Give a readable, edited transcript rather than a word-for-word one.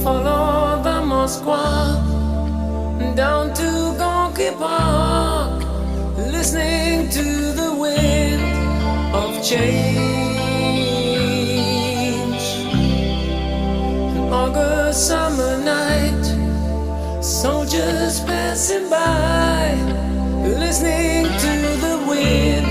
Follow the Moskva down to Gonky Park, listening to the wind of change. An August summer night, soldiers passing by, listening to the wind